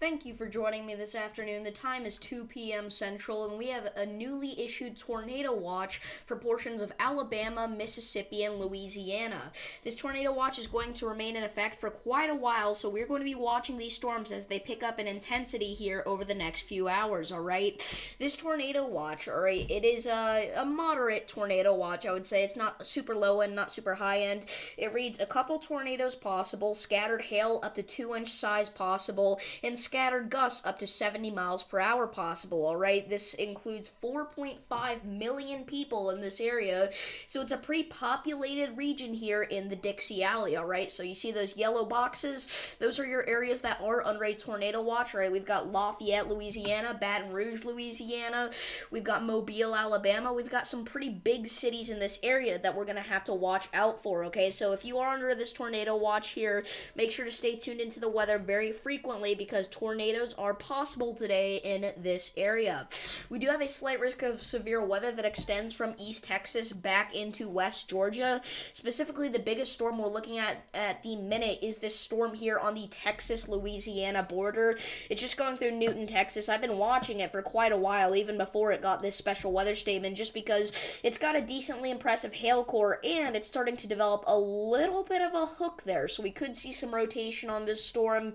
Thank you for joining me this afternoon. The time is 2 p.m. Central, and we have a newly issued tornado watch for portions of Alabama, Mississippi, and Louisiana. This tornado watch is going to remain in effect for quite a while, so we're going to be watching these storms as they pick up in intensity here over the next few hours, alright? This tornado watch, alright, it is a moderate tornado watch, I would say. It's not super low end, not super high end. It reads a couple tornadoes possible, scattered hail up to 2-inch size possible, and scattered gusts up to 70 miles per hour possible, alright? This includes 4.5 million people in this area, so it's a pretty populated region here in the Dixie Alley, alright? So you see those yellow boxes? Those are your areas that are under a tornado watch, right? We've got Lafayette, Louisiana, Baton Rouge, Louisiana, we've got Mobile, Alabama, we've got some pretty big cities in this area that we're going to have to watch out for, okay? So if you are under this tornado watch here, make sure to stay tuned into the weather very frequently because tornadoes are possible today in this area. We do have a slight risk of severe weather that extends from East Texas back into West Georgia. Specifically, the biggest storm we're looking at the minute is this storm here on the Texas-Louisiana border. It's just going through Newton, Texas. I've been watching it for quite a while, even before it got this special weather statement, just because it's got a decently impressive hail core and it's starting to develop a little bit of a hook there, so we could see some rotation on this storm.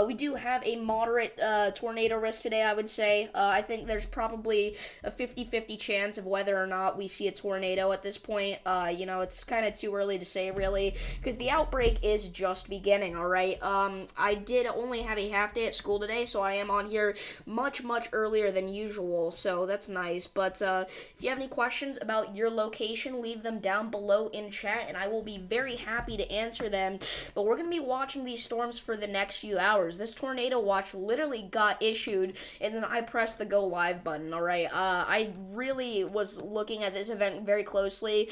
We do have a moderate tornado risk today, I would say. I think there's probably a 50-50 chance of whether or not we see a tornado at this point. It's kind of too early to say, really, because the outbreak is just beginning, alright? I did only have a half day at school today, so I am on here much earlier than usual, so that's nice. But if you have any questions about your location, leave them down below in chat, and I will be very happy to answer them. But we're going to be watching these storms for the next few hours. This tornado watch literally got issued, and then I pressed the go live button, alright? I really was looking at this event very closely.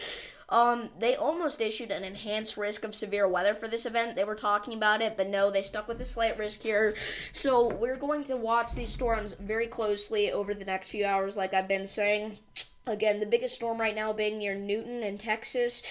They almost issued an enhanced risk of severe weather for this event. They were talking about it, but no, they stuck with a slight risk here. So we're going to watch these storms very closely over the next few hours, like I've been saying. Again, the biggest storm right now being near Newton in Texas,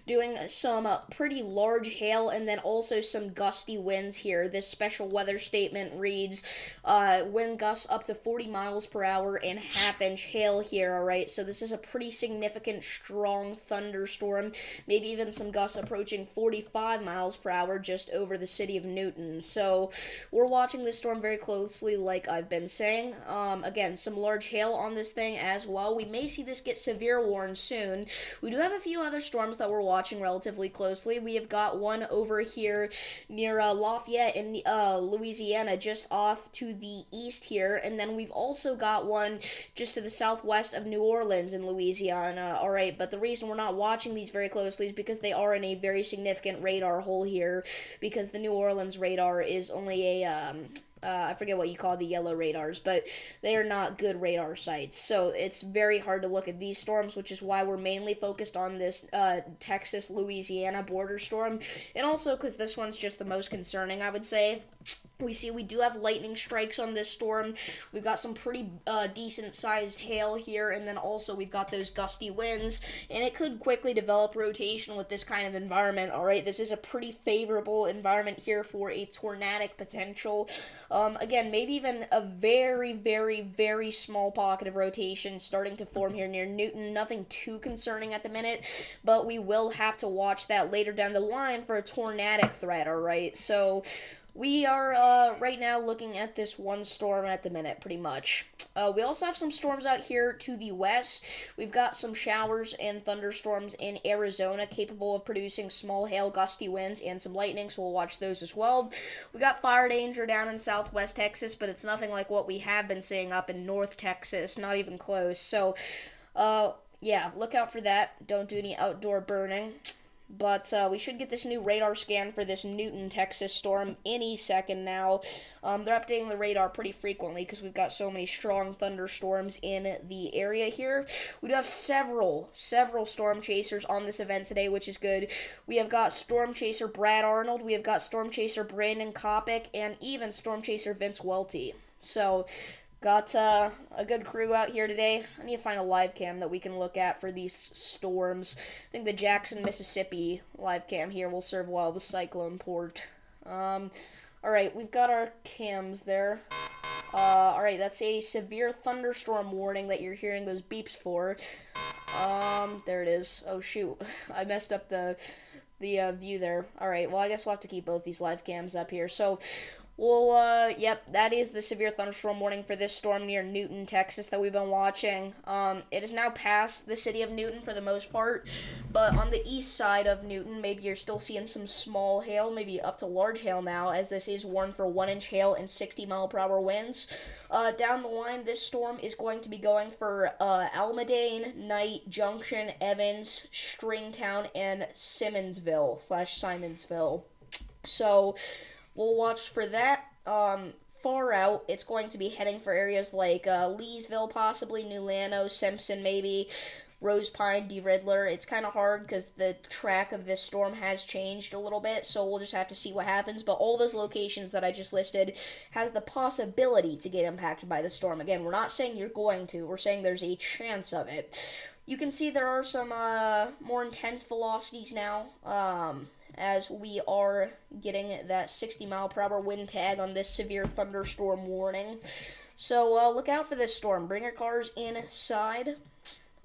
doing some pretty large hail and then also some gusty winds here. This special weather statement reads, wind gusts up to 40 miles per hour and half-inch hail here, alright? So this is a pretty significant, strong thunderstorm, maybe even some gusts approaching 45 miles per hour just over the city of Newton. So we're watching this storm very closely, like I've been saying. Again, some large hail on this thing as well. We may see this get severe warned soon. We do have a few other storms that we're watching relatively closely. We have got one over here near Lafayette in Louisiana, just off to the east here, and then we've also got one just to the southwest of New Orleans in Louisiana. Alright, but the reason we're not watching these very closely is because they are in a very significant radar hole here, because the New Orleans radar is only a I forget what you call the yellow radars, but they are not good radar sites. So it's very hard to look at these storms, which is why we're mainly focused on this Texas-Louisiana border storm. And also because this one's just the most concerning, I would say. We do have lightning strikes on this storm. We've got some pretty decent-sized hail here, and then also we've got those gusty winds, and it could quickly develop rotation with this kind of environment, alright? This is a pretty favorable environment here for a tornadic potential. Again, maybe even a very small pocket of rotation starting to form here near Newton. Nothing too concerning at the minute, but we will have to watch that later down the line for a tornadic threat, alright? So we are right now looking at this one storm at the minute, pretty much. We also have some storms out here to the west. We've got some showers and thunderstorms in Arizona capable of producing small hail, gusty winds, and some lightning, so we'll watch those as well. We got fire danger down in southwest Texas, but it's nothing like what we have been seeing up in North Texas, not even close. So, yeah, look out for that. Don't do any outdoor burning. But we should get this new radar scan for this Newton, Texas storm any second now. They're updating the radar pretty frequently because we've got so many strong thunderstorms in the area here. We do have several storm chasers on this event today, which is good. We have got storm chaser Brad Arnold, we have got storm chaser Brandon Kopic, and even storm chaser Vince Welty. So got a good crew out here today. I need to find a live cam that we can look at for these storms. I think the Jackson, Mississippi live cam here will serve well, the cyclone port. Alright, we've got our cams there. Alright, that's a severe thunderstorm warning that you're hearing those beeps for. There it is. Oh, shoot. I messed up the view there. Alright, well, I guess we'll have to keep both these live cams up here. So, well, yep, that is the severe thunderstorm warning for this storm near Newton, Texas that we've been watching. It has now passed the city of Newton for the most part, but on the east side of Newton, maybe you're still seeing some small hail, maybe up to large hail now, as this is warned for 1-inch hail and 60-mile-per-hour winds. Down the line, this storm is going to be going for Almadane, Knight, Junction, Evans, Stringtown, and Simmonsville/Simonsville. So, we'll watch for that. Far out, it's going to be heading for areas like Leesville, possibly, New Llano, Simpson, maybe, Rose Pine, DeRidler. It's kind of hard because the track of this storm has changed a little bit, so we'll just have to see what happens. But all those locations that I just listed has the possibility to get impacted by the storm. Again, we're not saying you're going to. We're saying there's a chance of it. You can see there are some more intense velocities now. As we are getting that 60-mile-per-hour wind tag on this severe thunderstorm warning. So look out for this storm. Bring your cars inside.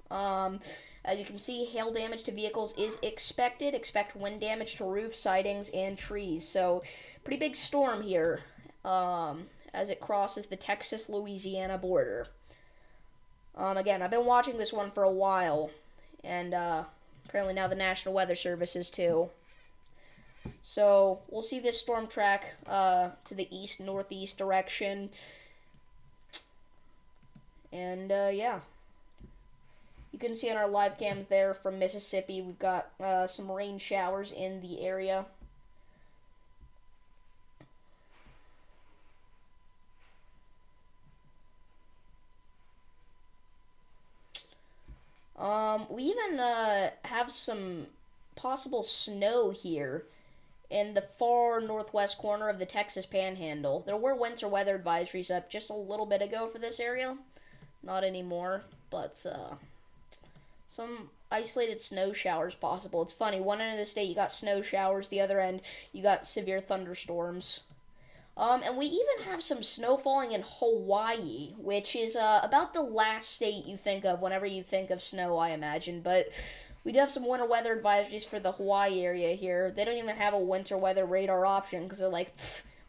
As you can see, hail damage to vehicles is expected. Expect wind damage to roofs, sidings, and trees. So pretty big storm here as it crosses the Texas-Louisiana border. Again, I've been watching this one for a while, and apparently now the National Weather Service is too. So, we'll see this storm track to the east-northeast direction. And, yeah. You can see on our live cams there from Mississippi, we've got some rain showers in the area. We even have some possible snow here in the far northwest corner of the Texas Panhandle. There were winter weather advisories up just a little bit ago for this area. Not anymore, but some isolated snow showers possible. It's funny, one end of the state you got snow showers, the other end you got severe thunderstorms. And we even have some snow falling in Hawaii, which is about the last state you think of whenever you think of snow, I imagine. But we do have some winter weather advisories for the Hawaii area here. They don't even have a winter weather radar option because they're like,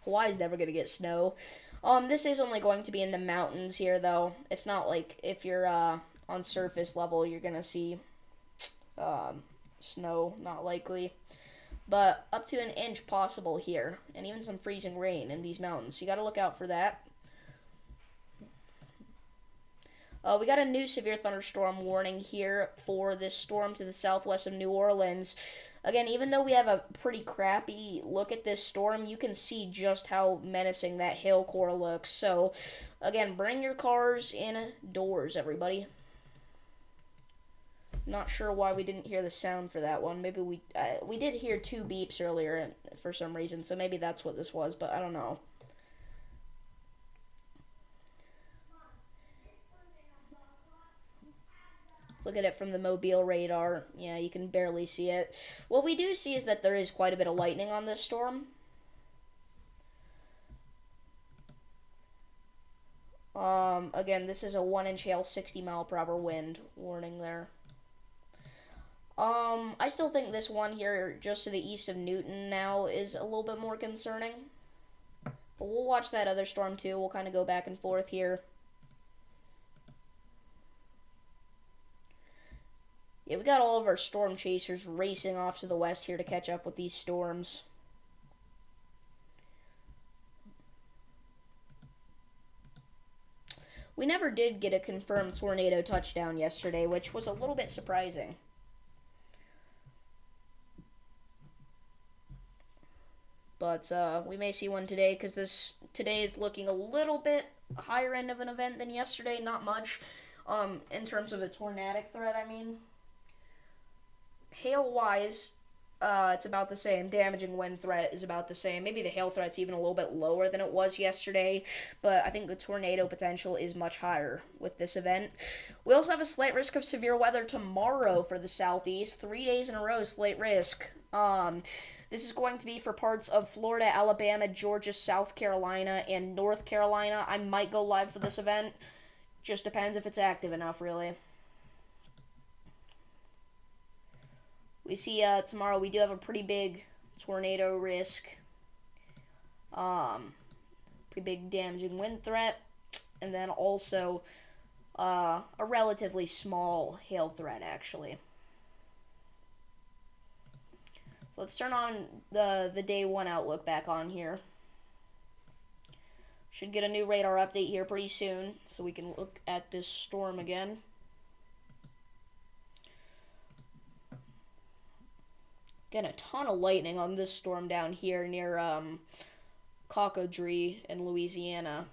Hawaii's never going to get snow. This is only going to be in the mountains here, though. It's not like if you're on surface level, you're going to see snow, not likely. But up to 1 inch possible here, and even some freezing rain in these mountains. So you got to look out for that. We got a new severe thunderstorm warning here for this storm to the southwest of New Orleans. Again, even though we have a pretty crappy look at this storm, you can see just how menacing that hail core looks. So, again, bring your cars indoors, everybody. Not sure why we didn't hear the sound for that one. Maybe we did hear 2 beeps earlier for some reason, so maybe that's what this was, but I don't know. Let's look at it from the mobile radar. Yeah, you can barely see it. What we do see is that there is quite a bit of lightning on this storm. Again, this is a 1-inch hail, 60-mile-per-hour wind warning there. I still think this one here, just to the east of Newton now, is a little bit more concerning. But we'll watch that other storm too. We'll kind of go back and forth here. Yeah, we got all of our storm chasers racing off to the west here to catch up with these storms. We never did get a confirmed tornado touchdown yesterday, which was a little bit surprising. But we may see one today because today is looking a little bit higher end of an event than yesterday. Not much in terms of a tornadic threat, I mean. Hail-wise, it's about the same. Damaging wind threat is about the same. Maybe the hail threat's even a little bit lower than it was yesterday, but I think the tornado potential is much higher with this event. We also have a slight risk of severe weather tomorrow for the southeast. 3 days in a row, slight risk. This is going to be for parts of Florida, Alabama, Georgia, South Carolina, and North Carolina. I might go live for this event. Just depends if it's active enough, really. We see tomorrow we do have a pretty big tornado risk. Pretty big damaging wind threat. And then also a relatively small hail threat, actually. So let's turn on the day one outlook back on here. Should get a new radar update here pretty soon, so we can look at this storm again. Again, a ton of lightning on this storm down here near Cocodrie in Louisiana.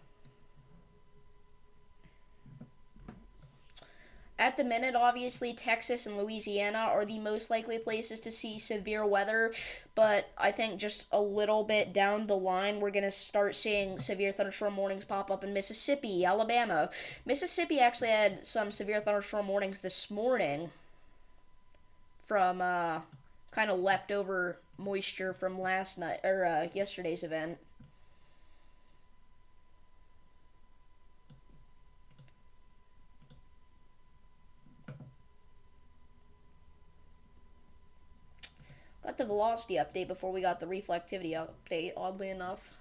At the minute, obviously, Texas and Louisiana are the most likely places to see severe weather, but I think just a little bit down the line, we're going to start seeing severe thunderstorm warnings pop up in Mississippi, Alabama. Mississippi actually had some severe thunderstorm warnings this morning from kind of leftover moisture from last night, or yesterday's event. Got the velocity update before we got the reflectivity update, oddly enough.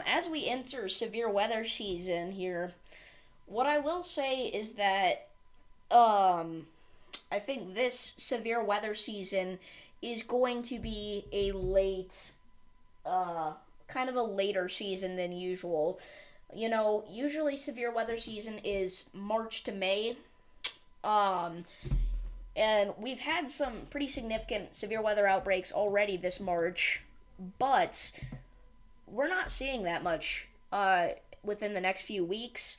As we enter severe weather season here, what I will say is that, I think this severe weather season is going to be a late, kind of a later season than usual. You know, usually severe weather season is March to May. And we've had some pretty significant severe weather outbreaks already this March, but we're not seeing that much within the next few weeks.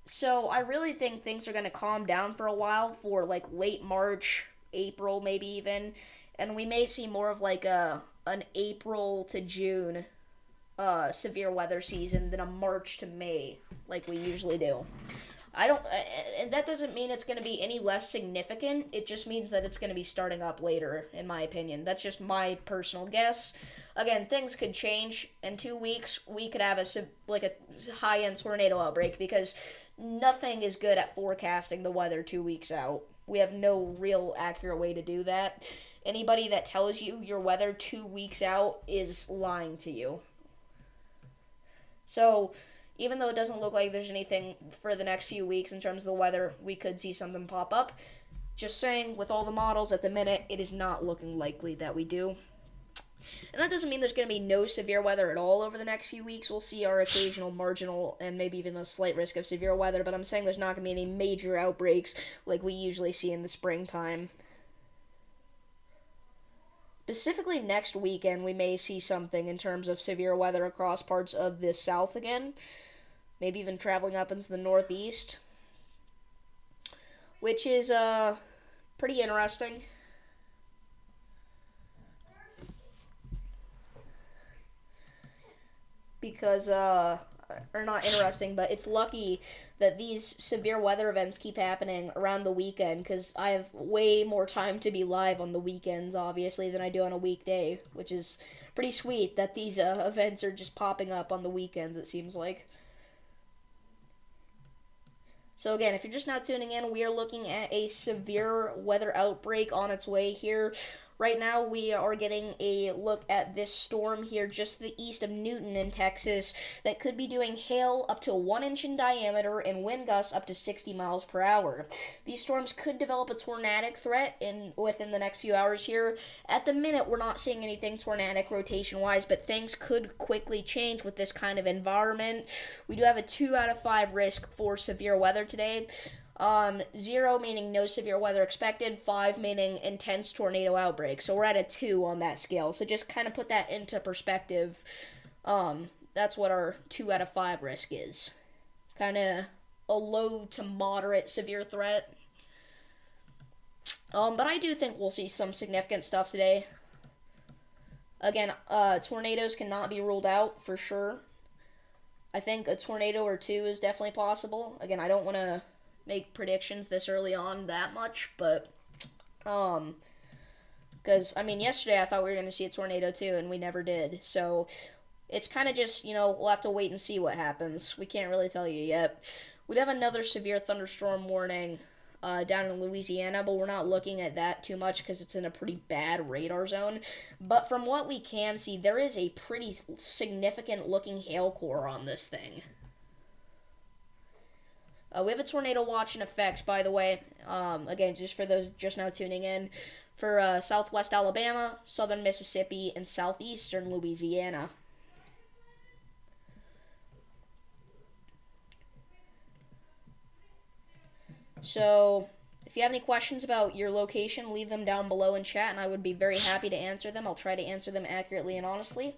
So I really think things are going to calm down for a while for like late March, April maybe even, and we may see more of like an April to June severe weather season than a March to May like we usually do. And that doesn't mean it's going to be any less significant. It just means that it's going to be starting up later, in my opinion. That's just my personal guess. Again, things could change. In 2 weeks, we could have a high-end tornado outbreak because nothing is good at forecasting the weather 2 weeks out. We have no real accurate way to do that. Anybody that tells you your weather 2 weeks out is lying to you. So, even though it doesn't look like there's anything for the next few weeks in terms of the weather, we could see something pop up. Just saying, with all the models at the minute, it is not looking likely that we do. And that doesn't mean there's going to be no severe weather at all over the next few weeks. We'll see our occasional marginal and maybe even a slight risk of severe weather, but I'm saying there's not going to be any major outbreaks like we usually see in the springtime. Specifically next weekend, we may see something in terms of severe weather across parts of the South again. Maybe even traveling up into the Northeast. Which is pretty interesting. Because, or not interesting, but it's lucky that these severe weather events keep happening around the weekend, because I have way more time to be live on the weekends, obviously, than I do on a weekday, which is pretty sweet that these events are just popping up on the weekends, it seems like. So again, if you're just now tuning in, we are looking at a severe weather outbreak on its way here. Right now, we are getting a look at this storm here just to the east of Newton in Texas that could be doing hail up to 1 inch in diameter and wind gusts up to 60 miles per hour. These storms could develop a tornadic threat within the next few hours here. At the minute, we're not seeing anything tornadic rotation-wise, but things could quickly change with this kind of environment. We do have a 2 out of 5 risk for severe weather today. 0 meaning no severe weather expected, 5 meaning intense tornado outbreak. So we're at a 2 on that scale. So just kind of put that into perspective. That's what our 2 out of 5 risk is. Kind of a low to moderate severe threat. But I do think we'll see some significant stuff today. Again, tornadoes cannot be ruled out for sure. I think a tornado or two is definitely possible. Again, I don't want to make predictions this early on that much, but because I mean, yesterday I thought we were going to see a tornado too, and we never did. So it's kind of just, we'll have to wait and see what happens. We can't really tell you yet. We'd have another severe thunderstorm warning down in Louisiana, but we're not looking at that too much because it's in a pretty bad radar zone. But from what we can see, there is a pretty significant looking hail core on this thing. We have a tornado watch in effect, by the way. Again, just for those just now tuning in, for southwest Alabama, southern Mississippi, and southeastern Louisiana. So, if you have any questions about your location, leave them down below in chat, and I would be very happy to answer them. I'll try to answer them accurately and honestly,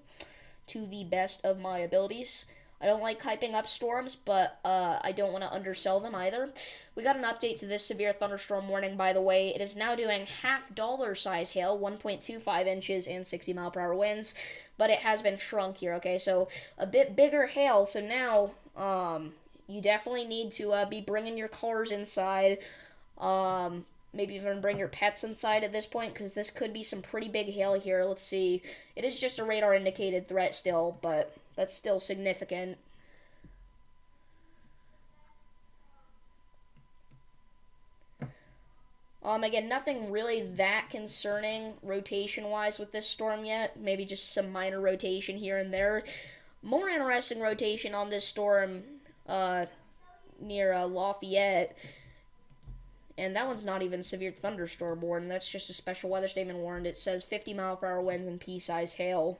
to the best of my abilities. I don't like hyping up storms, but I don't want to undersell them either. We got an update to this severe thunderstorm warning, by the way. It is now doing half dollar size hail, 1.25 inches and 60 mile per hour winds, but it has been shrunk here, okay? So a bit bigger hail, so now you definitely need to be bringing your cars inside, maybe even bring your pets inside at this point, because this could be some pretty big hail here. Let's see. It is just a radar indicated threat still, but that's still significant. Again, nothing really that concerning rotation-wise with this storm yet. Maybe just some minor rotation here and there. More interesting rotation on this storm near Lafayette. And that one's not even severe thunderstorm warning. That's just a special weather statement warning. It says 50 mile per hour winds and pea-size hail.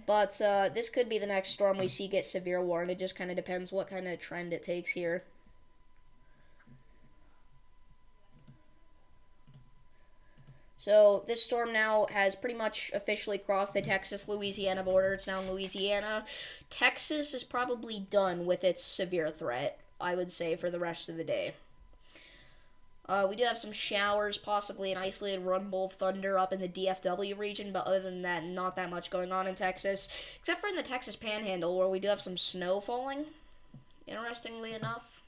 But this could be the next storm we see get severe warning. It just kind of depends what kind of trend it takes here. So this storm now has pretty much officially crossed the Texas-Louisiana border. It's now in Louisiana. Texas is probably done with its severe threat, I would say, for the rest of the day. We do have some showers, possibly an isolated rumble of thunder up in the DFW region, but other than that, not that much going on in Texas, except for in the Texas Panhandle, where we do have some snow falling, interestingly enough.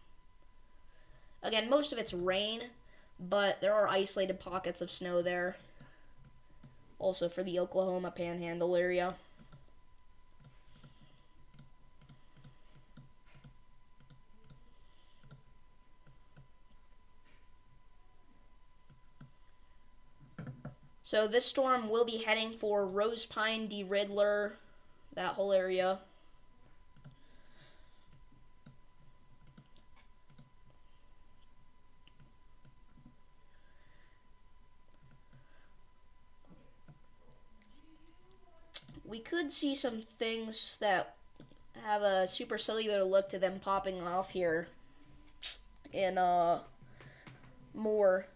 Again, most of it's rain, but there are isolated pockets of snow there, also for the Oklahoma Panhandle area. So this storm will be heading for Rose Pine, DeRidler, that whole area. We could see some things that have a supercellular look to them popping off here in more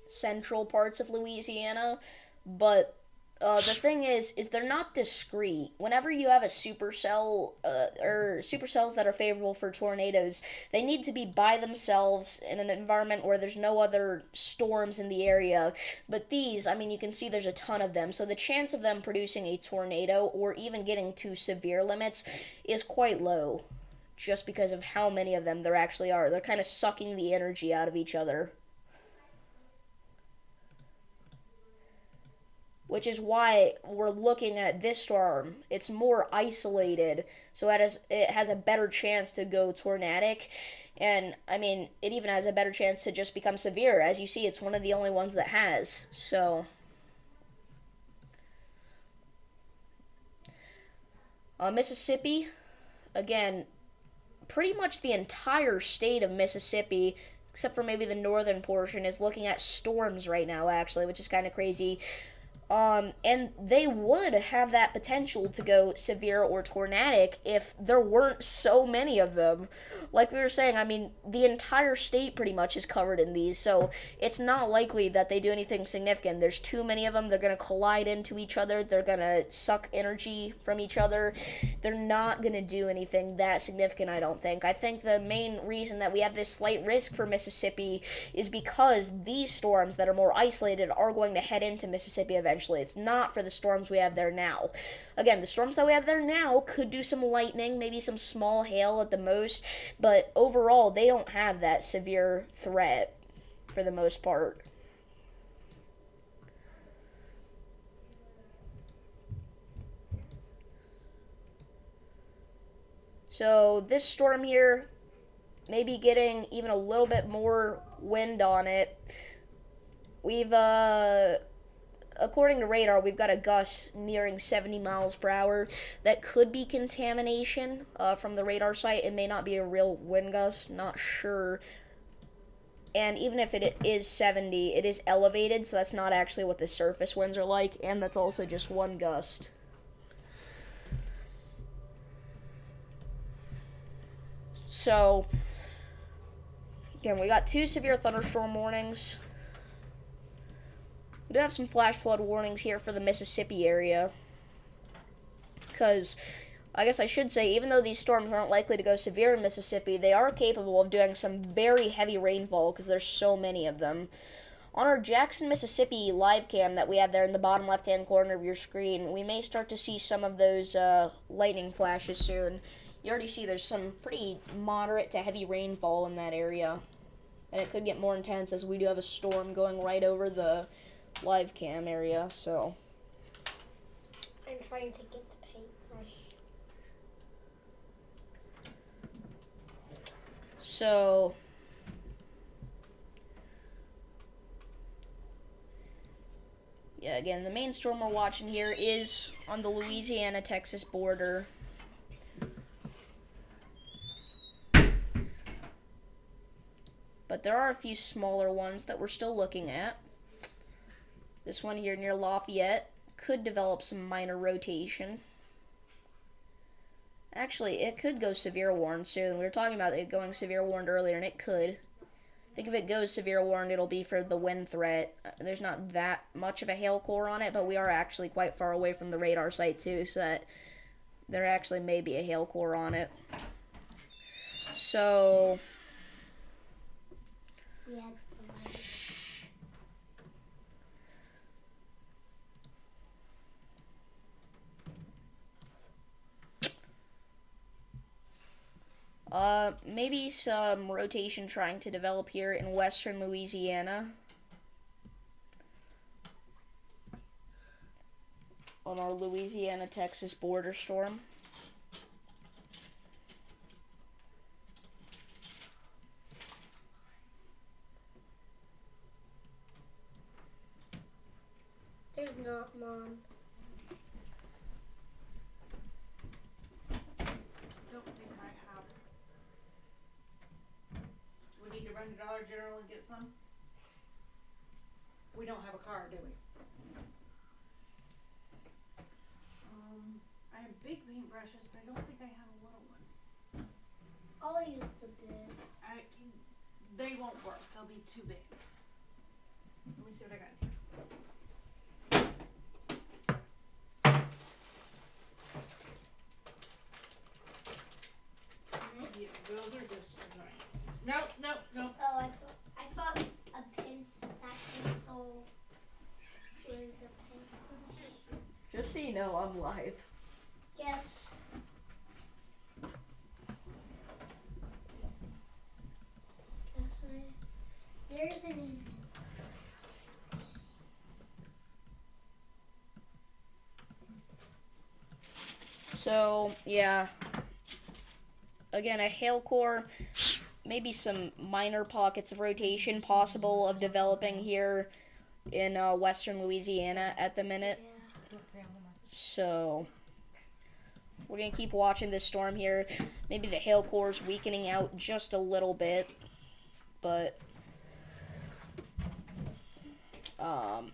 central parts of Louisiana. But the thing is they're not discrete. Whenever you have a supercell, or supercells that are favorable for tornadoes, they need to be by themselves in an environment where there's no other storms in the area. But these, I mean, you can see there's a ton of them. So the chance of them producing a tornado or even getting to severe limits is quite low, just because of how many of them there actually are. They're kind of sucking the energy out of each other. Which is why we're looking at this storm. It's more isolated, so it has a better chance to go tornadic. And, I mean, it even has a better chance to just become severe. As you see, it's one of the only ones that has. So, Mississippi, again, pretty much the entire state of Mississippi, except for maybe the northern portion, is looking at storms right now, actually, which is kind of crazy. And they would have that potential to go severe or tornadic if there weren't so many of them. Like we were saying, I mean, the entire state pretty much is covered in these, so it's not likely that they do anything significant. There's too many of them. They're going to collide into each other. They're going to suck energy from each other. They're not going to do anything that significant, I don't think. I think the main reason that we have this slight risk for Mississippi is because these storms that are more isolated are going to head into Mississippi eventually. potentially. It's not for the storms we have there now. Again, the storms that we have there now could do some lightning, maybe some small hail at the most, but overall, they don't have that severe threat for the most part. So this storm here, maybe getting even a little bit more wind on it. We've, according to radar, we've got a gust nearing 70 miles per hour. That could be contamination from the radar site. It may not be a real wind gust, not sure. And even if it is 70, it is elevated, so that's not actually what the surface winds are like, and that's also just one gust. So, again, we got 2 severe thunderstorm warnings. We do have some flash flood warnings here for the Mississippi area. Because, I guess I should say, even though these storms aren't likely to go severe in Mississippi, they are capable of doing some very heavy rainfall because there's so many of them. On our Jackson, Mississippi live cam that we have there in the bottom left-hand corner of your screen, we may start to see some of those lightning flashes soon. You already see there's some pretty moderate to heavy rainfall in that area. And it could get more intense as we do have a storm going right over the live cam area, so. I'm trying to get the paintbrush. So. Yeah, again, the main storm we're watching here is on the Louisiana-Texas border. But there are a few smaller ones that we're still looking at. This one here near Lafayette could develop some minor rotation. Actually, it could go severe warned soon. We were talking about it going severe warned earlier, and it could. I think if it goes severe warned, it'll be for the wind threat. There's not that much of a hail core on it, but we are actually quite far away from the radar site too, so that there actually may be a hail core on it. So. Yeah. Maybe some rotation trying to develop here in western Louisiana. On our Louisiana-Texas border storm. There's not, Mom. Don't think I have. We need to run to Dollar General and get some? We don't have a car, do we? I have big paintbrushes, but I don't think I have a little one. I'll use the big. They won't work. They'll be too big. Let me see what I got here. Yeah, those are just nice. No. Oh, I thought a pencil. That pencil was a paintbrush. Just so you know, I'm live. Yes. There's an. So, yeah. Again, a hail core, maybe some minor pockets of rotation possible of developing here in western Louisiana at the minute. So, we're going to keep watching this storm here. Maybe the hail core's weakening out just a little bit, but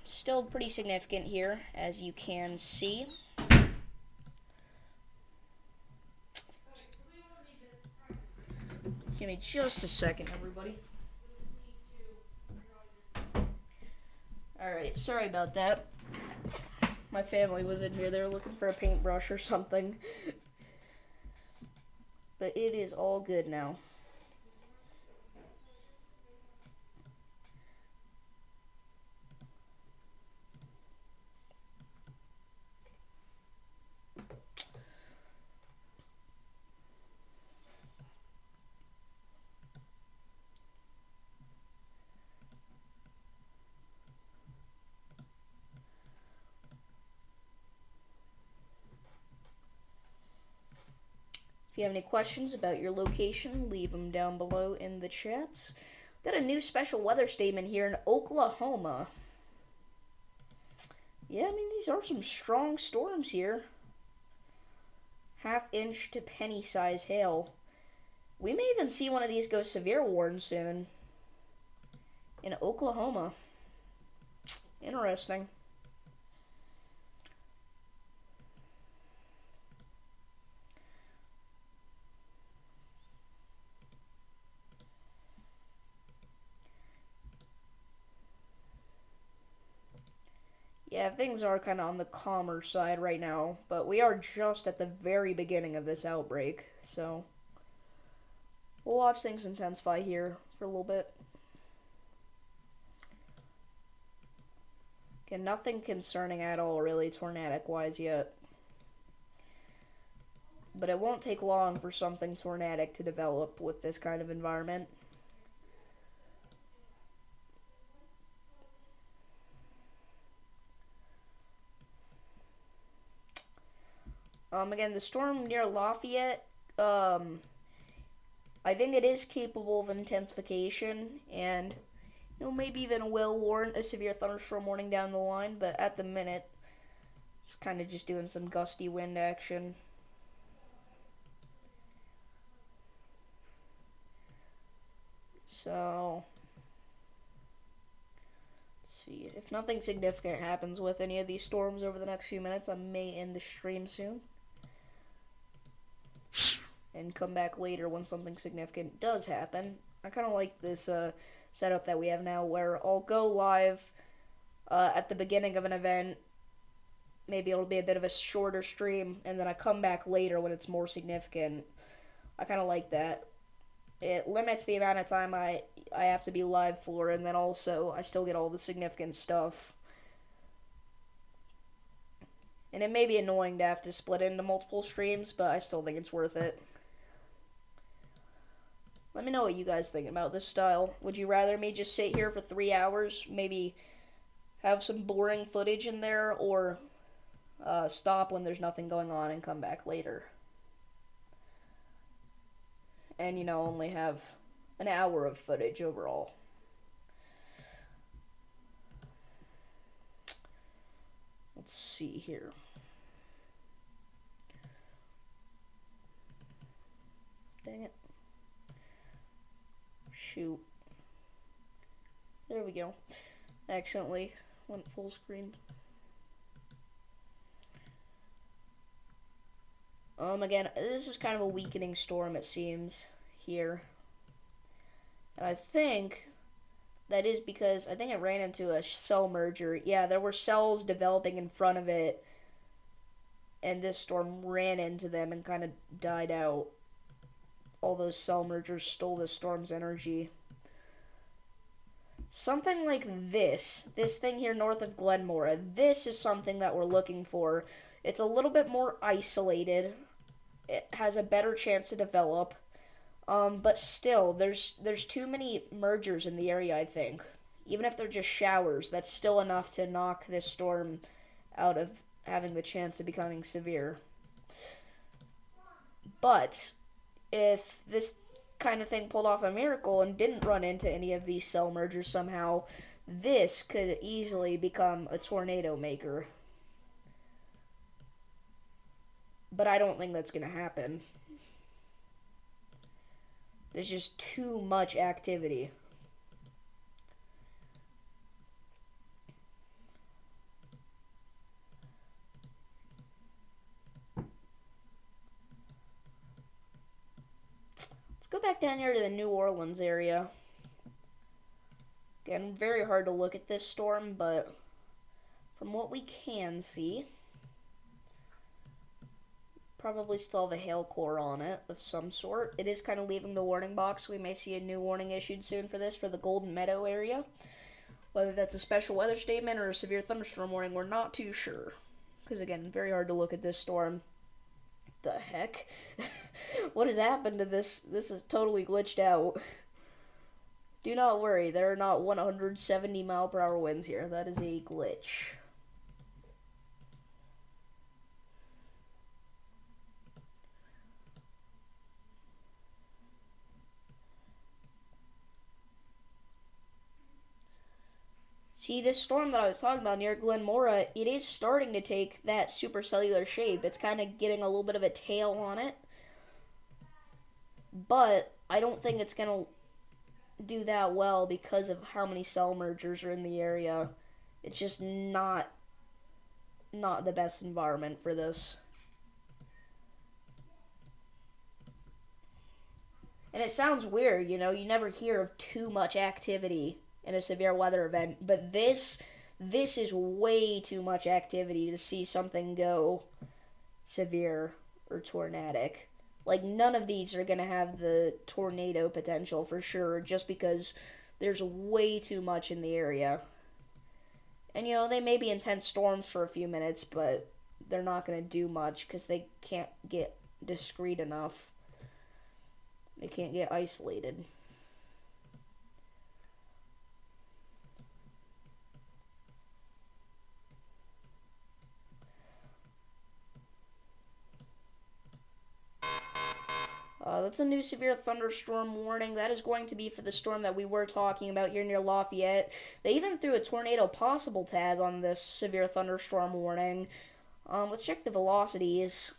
still pretty significant here, as you can see. Give me just a second, everybody. Alright, sorry about that. My family was in here. They were looking for a paintbrush or something. But it is all good now. If you have any questions about your location, leave them down below in the chats. Got a new special weather statement here in Oklahoma. Yeah, I mean, these are some strong storms here. 1/2-inch to penny-size hail. We may even see one of these go severe warn soon. In Oklahoma. Interesting. Yeah, things are kind of on the calmer side right now, but we are just at the very beginning of this outbreak, so we'll watch things intensify here for a little bit. Okay, nothing concerning at all, really, tornadic-wise yet. But it won't take long for something tornadic to develop with this kind of environment. Again, the storm near Lafayette, I think it is capable of intensification, and, you know, maybe even will warrant a severe thunderstorm warning down the line, but at the minute, it's kind of just doing some gusty wind action. So, let's see, if nothing significant happens with any of these storms over the next few minutes, I may end the stream soon. And come back later when something significant does happen. I kind of like this setup that we have now, where I'll go live at the beginning of an event. Maybe it'll be a bit of a shorter stream, and then I come back later when it's more significant. I kind of like that. It limits the amount of time I have to be live for, and then also I still get all the significant stuff. And it may be annoying to have to split into multiple streams, but I still think it's worth it. Let me know what you guys think about this style. Would you rather me just sit here for 3 hours, maybe have some boring footage in there, or stop when there's nothing going on and come back later? And, you know, only have an hour of footage overall. Let's see here. Dang it. Shoot. There we go. Accidentally went full screen. Again, this is kind of a weakening storm, it seems, here. And I think that is because I think it ran into a cell merger. Yeah, there were cells developing in front of it, and this storm ran into them and kind of died out. All those cell mergers stole the storm's energy. Something like this thing here north of Glenmora, this is something that we're looking for. It's a little bit more isolated. It has a better chance to develop. But still, there's too many mergers in the area, I think. Even if they're just showers, that's still enough to knock this storm out of having the chance of becoming severe. But if this kind of thing pulled off a miracle and didn't run into any of these cell mergers somehow, this could easily become a tornado maker. But I don't think that's going to happen. There's just too much activity. Let's go back down here to the New Orleans area. Again, very hard to look at this storm, but from what we can see, probably still have a hail core on it of some sort. It is kind of leaving the warning box. We may see a new warning issued soon for this, for the Golden Meadow area. Whether that's a special weather statement or a severe thunderstorm warning, we're not too sure. Because, again, very hard to look at this storm. The heck? What has happened to this? This is totally glitched out. Do not worry, there are not 170 mile per hour winds here. That is a glitch. See, this storm that I was talking about near Glenmora, it is starting to take that supercellular shape. It's kind of getting a little bit of a tail on it. But I don't think it's going to do that well because of how many cell mergers are in the area. It's just not the best environment for this. And it sounds weird, you know, you never hear of too much activity in a severe weather event, but this is way too much activity to see something go severe or tornadic. Like, none of these are going to have the tornado potential for sure, just because there's way too much in the area. And, you know, they may be intense storms for a few minutes, but they're not going to do much because they can't get discrete enough. They can't get isolated. That's a new severe thunderstorm warning. That is going to be for the storm that we were talking about here near Lafayette. They even threw a tornado possible tag on this severe thunderstorm warning. Let's check the velocities.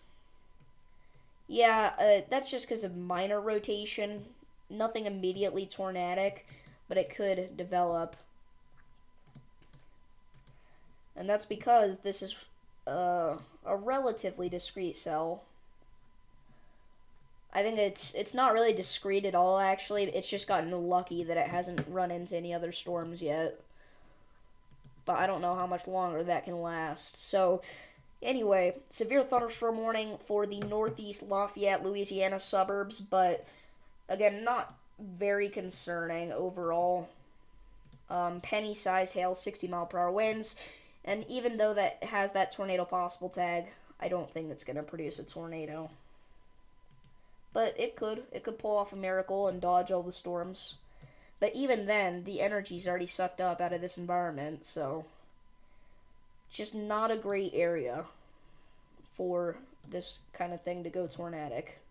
Yeah, that's just because of minor rotation. Nothing immediately tornadic, but it could develop. And that's because this is a relatively discrete cell. I think it's not really discrete at all, actually. It's just gotten lucky that it hasn't run into any other storms yet. But I don't know how much longer that can last. So, anyway, severe thunderstorm warning for the northeast Lafayette, Louisiana suburbs. But, again, not very concerning overall. Penny-size hail, 60-mile-per-hour winds. And even though that has that tornado possible tag, I don't think it's going to produce a tornado. But it could. It could pull off a miracle and dodge all the storms. But even then, the energy's already sucked up out of this environment, so just not a great area for this kind of thing to go tornadic.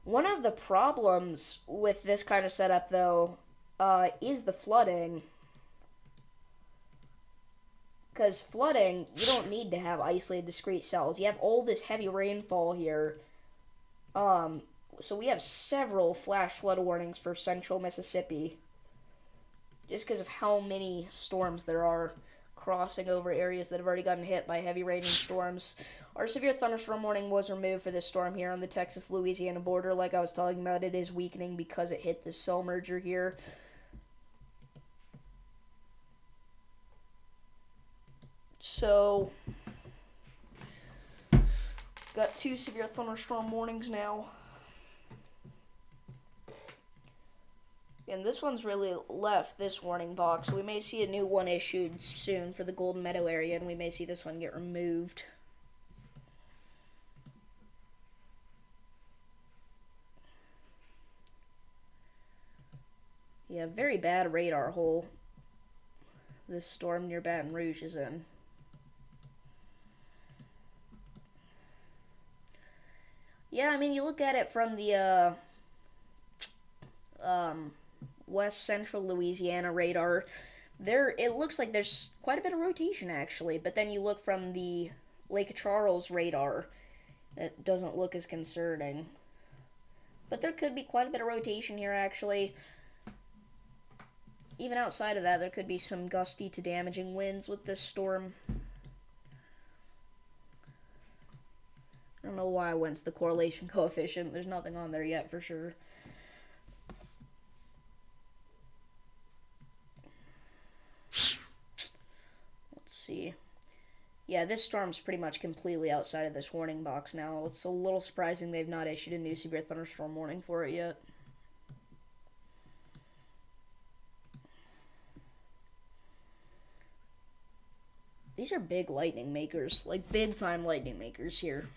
One of the problems with this kind of setup, though, is the flooding. Because flooding, you don't need to have isolated discrete cells. You have all this heavy rainfall here. So we have several flash flood warnings for central Mississippi. Just because of how many storms there are crossing over areas that have already gotten hit by heavy raining storms. Our severe thunderstorm warning was removed for this storm here on the Texas-Louisiana border. Like I was talking about, it is weakening because it hit this cell merger here. So, got 2 severe thunderstorm warnings now. And this one's really left this warning box. So we may see a new one issued soon for the Golden Meadow area, and we may see this one get removed. Yeah, very bad radar hole this storm near Baton Rouge is in. Yeah, I mean, you look at it from the west central Louisiana radar, it looks like there's quite a bit of rotation, actually. But then you look from the Lake Charles radar, it doesn't look as concerning. But there could be quite a bit of rotation here, actually. Even outside of that, there could be some gusty to damaging winds with this storm. I don't know why I went to the correlation coefficient. There's nothing on there yet for sure. Let's see. Yeah, this storm's pretty much completely outside of this warning box now. It's a little surprising they've not issued a new severe thunderstorm warning for it yet. These are big lightning makers, like big time lightning makers here.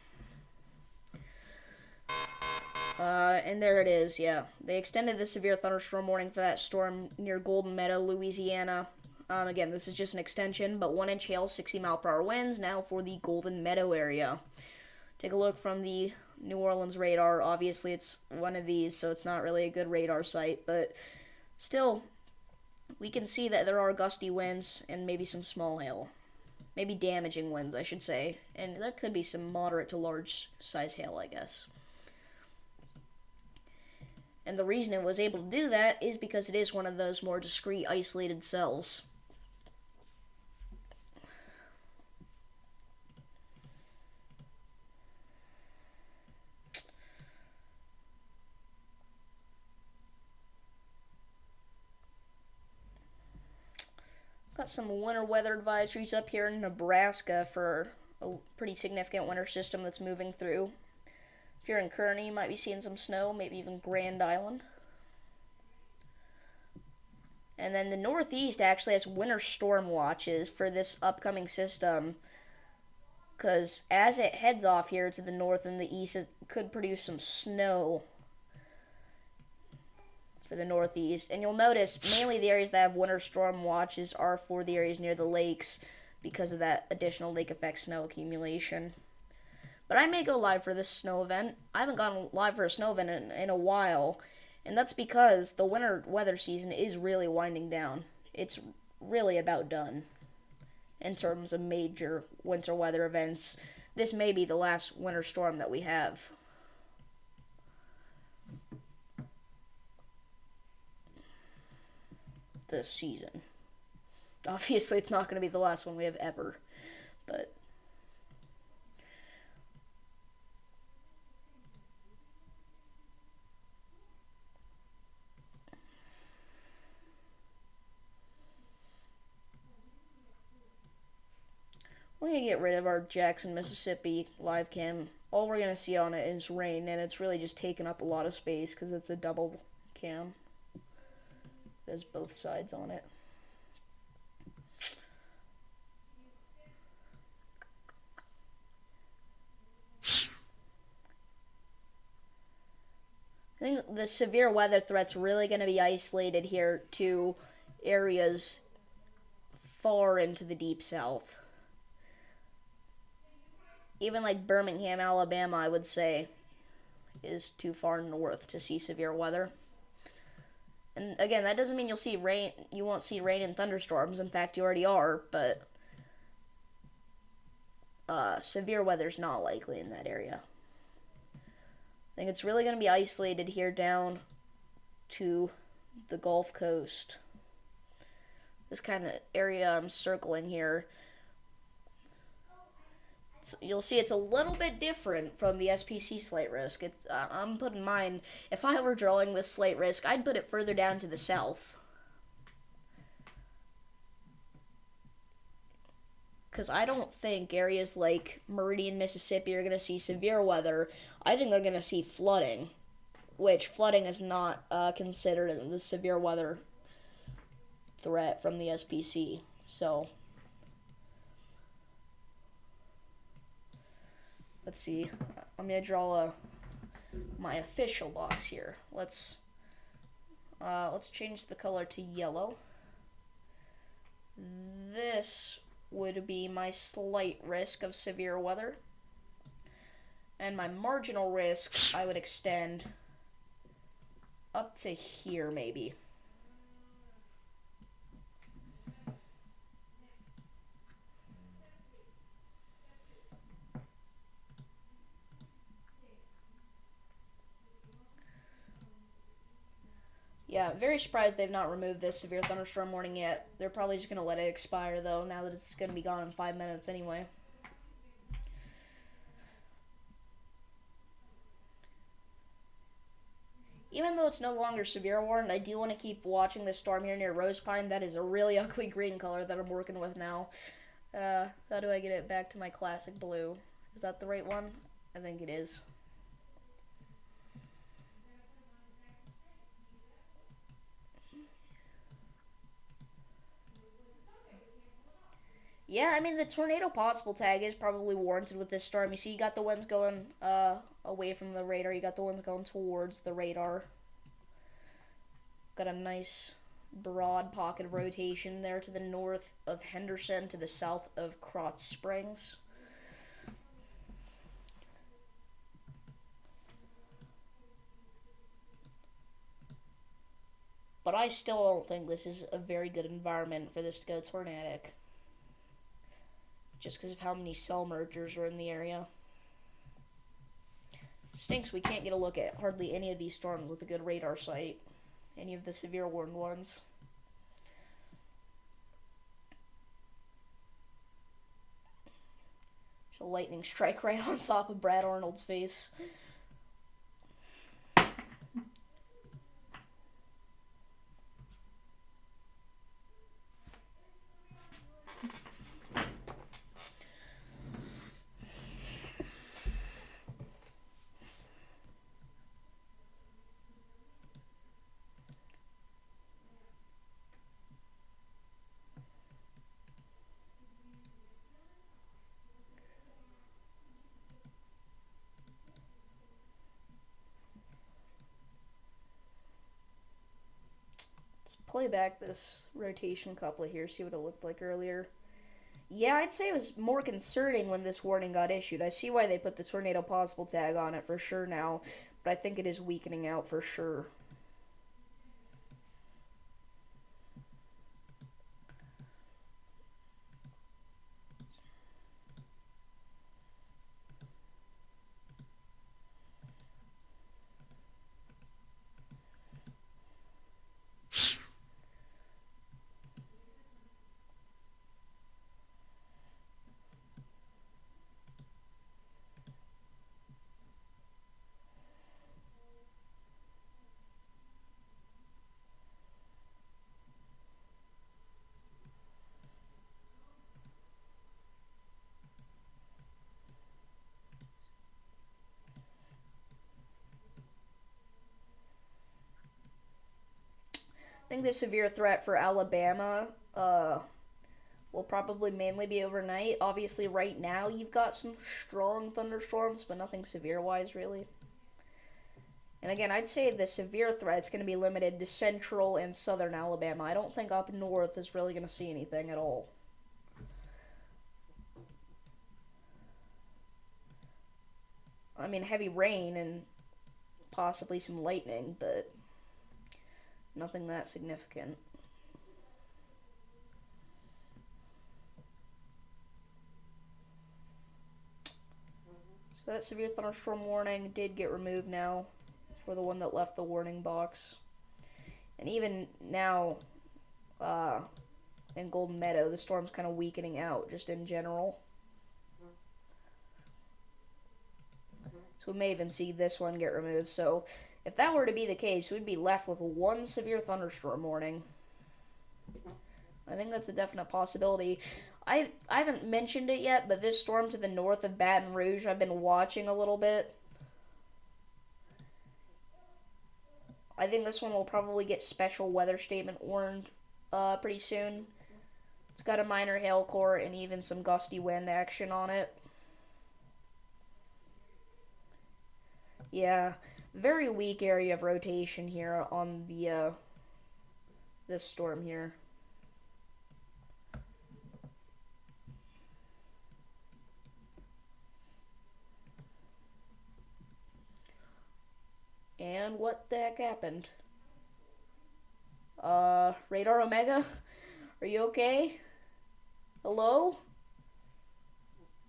And there it is, yeah. They extended the severe thunderstorm warning for that storm near Golden Meadow, Louisiana. Again, this is just an extension, but 1-inch hail, 60-mile-per-hour winds now for the Golden Meadow area. Take a look from the New Orleans radar. Obviously, it's one of these, so it's not really a good radar site, but still, we can see that there are gusty winds and maybe some small hail. Maybe damaging winds, I should say. And there could be some moderate to large size hail, I guess. And the reason it was able to do that is because it is one of those more discrete, isolated cells. Got some winter weather advisories up here in Nebraska for a pretty significant winter system that's moving through. If you're in Kearney, you might be seeing some snow, maybe even Grand Island. And then the Northeast actually has winter storm watches for this upcoming system, because as it heads off here to the north and the east, it could produce some snow for the Northeast. And you'll notice mainly the areas that have winter storm watches are for the areas near the lakes because of that additional lake effect snow accumulation. But I may go live for this snow event. I haven't gone live for a snow event in a while, and that's because the winter weather season is really winding down. It's really about done in terms of major winter weather events. This may be the last winter storm that we have. This season. Obviously, it's not going to be the last one we have ever, but we're going to get rid of our Jackson, Mississippi live cam. All we're going to see on it is rain, and it's really just taking up a lot of space because it's a double cam. There's both sides on it. I think the severe weather threat's really going to be isolated here to areas far into the deep south. Even like Birmingham, Alabama, I would say, is too far north to see severe weather. And again, that doesn't mean you'll see rain. You won't see rain and thunderstorms. In fact, you already are. But severe weather's not likely in that area. I think it's really going to be isolated here down to the Gulf Coast. This kind of area I'm circling here. You'll see it's a little bit different from the SPC slate risk. I'm putting mine, if I were drawing this slate risk, I'd put it further down to the south. Because I don't think areas like Meridian, Mississippi are going to see severe weather. I think they're going to see flooding, which flooding is not considered in the severe weather threat from the SPC. So let's see. I'm gonna draw my official box here. Let's change the color to yellow. This would be my slight risk of severe weather, and my marginal risk I would extend up to here maybe. Yeah, very surprised they've not removed this severe thunderstorm warning yet. They're probably just going to let it expire, though, now that it's going to be gone in 5 minutes anyway. Even though it's no longer severe warned, I do want to keep watching this storm here near Rose Pine. That is a really ugly green color that I'm working with now. How do I get it back to my classic blue? Is that the right one? I think it is. Yeah, I mean, the tornado possible tag is probably warranted with this storm. You see, you got the winds going away from the radar. You got the winds going towards the radar. Got a nice broad pocket of rotation there to the north of Henderson, to the south of Krotz Springs. But I still don't think this is a very good environment for this to go tornadic. Just because of how many cell mergers are in the area. Stinks we can't get a look at hardly any of these storms with a good radar sight. Any of the severe warned ones. There's a lightning strike right on top of Brad Arnold's face. Play back this rotation couplet here, see what it looked like earlier. Yeah, I'd say it was more concerning when this warning got issued. I see why they put the tornado possible tag on it for sure now, but I think it is weakening out for sure. I think the severe threat for Alabama will probably mainly be overnight. Obviously, right now you've got some strong thunderstorms, but nothing severe-wise, really. And again, I'd say the severe threat's going to be limited to central and southern Alabama. I don't think up north is really going to see anything at all. I mean, heavy rain and possibly some lightning, but nothing that significant. So that severe thunderstorm warning did get removed now for the one that left the warning box. And even now, in Golden Meadow, the storm's kind of weakening out just in general. So we may even see this one get removed. So if that were to be the case, we'd be left with one severe thunderstorm warning. I think that's a definite possibility. I haven't mentioned it yet, but this storm to the north of Baton Rouge, I've been watching a little bit. I think this one will probably get special weather statement warned pretty soon. It's got a minor hail core and even some gusty wind action on it. Yeah, very weak area of rotation here on the this storm here. And what the heck happened? Radar Omega? Are you okay? Hello?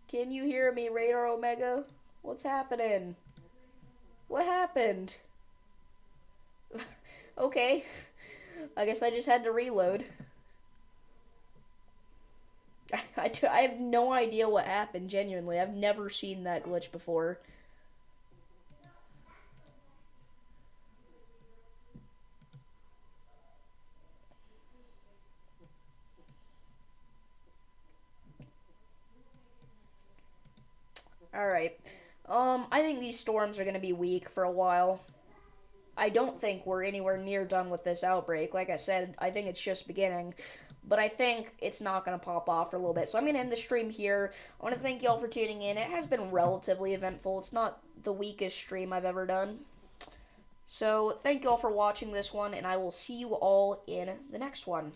Can you hear me, Radar Omega? What's happening? What happened? Okay. I guess I just had to reload. I have no idea what happened, genuinely. I've never seen that glitch before. Alright. I think these storms are going to be weak for a while. I don't think we're anywhere near done with this outbreak. Like I said, I think it's just beginning. But I think it's not going to pop off for a little bit. So I'm going to end the stream here. I want to thank y'all for tuning in. It has been relatively eventful. It's not the weakest stream I've ever done. So thank y'all for watching this one, and I will see you all in the next one.